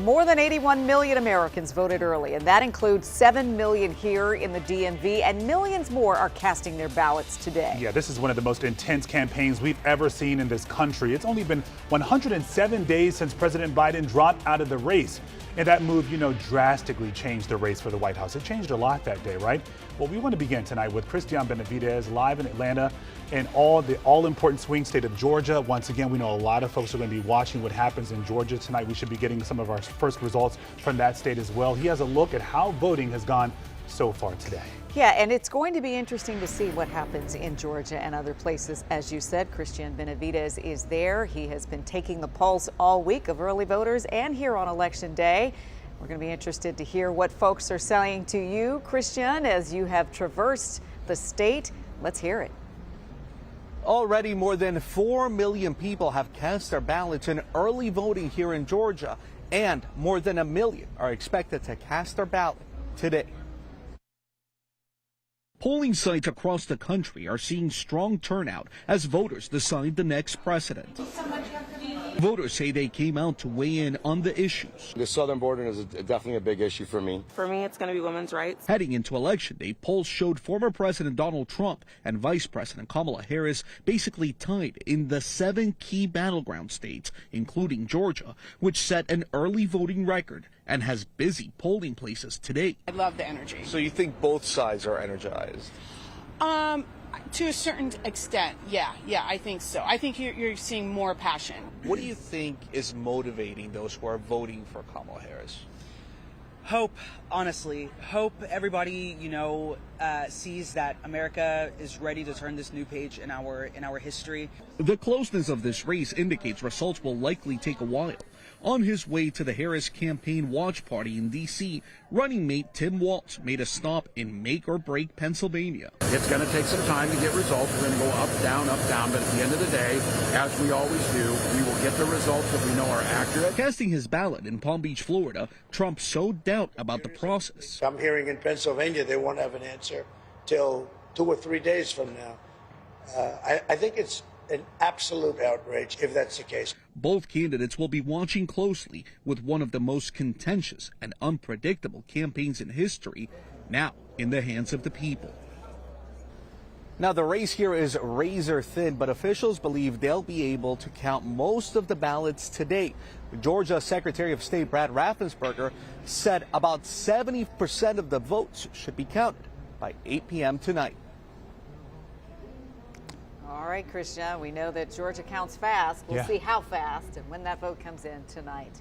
More than 81 million Americans voted early, and that includes 7 million here in the DMV, and millions more are casting their ballots today. Yeah, this is one of the most intense campaigns we've ever seen in this country. It's only been 107 days since President Biden dropped out of the race. And that move, drastically changed the race for the White House. It changed a lot that day, right? Well, we want to begin tonight with Christian Benavidez live in Atlanta and the all-important swing state of Georgia. Once again, we know a lot of folks are going to be watching what happens in Georgia tonight. We should be getting some of our first results from that state as well. He has a look at how voting has gone so far today. Yeah, and it's going to be interesting to see what happens in Georgia and other places. As you said, Christian Benavidez is there. He has been taking the pulse all week of early voters and here on Election Day. We're going to be interested to hear what folks are saying to you, Christian, as you have traversed the state. Let's hear it. Already more than 4 million people have cast their ballots in early voting here in Georgia, and more than 1 million are expected to cast their ballot today. Polling sites across the country are seeing strong turnout as voters decide the next president. Voters say they came out to weigh in on the issues. The southern border is definitely a big issue for me. For me, it's going to be women's rights. Heading into Election Day, polls showed former President Donald Trump and Vice President Kamala Harris basically tied in the 7 key battleground states, including Georgia, which set an early voting record and has busy polling places today. I love the energy. So you think both sides are energized? To a certain extent, yeah, I think so. I think you're seeing more passion. What do you think is motivating those who are voting for Kamala Harris? Hope, honestly. Hope everybody, sees that America is ready to turn this new page in our history. The closeness of this race indicates results will likely take a while. On his way to the Harris campaign watch party in D.C., running mate Tim Walz made a stop in make-or-break Pennsylvania. It's going to take some time to get results. We're going to go up, down, but at the end of the day, as we always do, we will get the results that we know are accurate. Casting his ballot in Palm Beach, Florida, Trump sowed doubt about the process. I'm hearing in Pennsylvania they won't have an answer till 2 or 3 days from now. I think it's an absolute outrage if that's the case. Both candidates will be watching closely with one of the most contentious and unpredictable campaigns in history now in the hands of the people. Now, the race here is razor thin, but officials believe they'll be able to count most of the ballots today. Georgia Secretary of State Brad Raffensperger said about 70% of the votes should be counted by 8 p.m. tonight. All right, Christian, we know that Georgia counts fast. We'll see how fast and when that vote comes in tonight.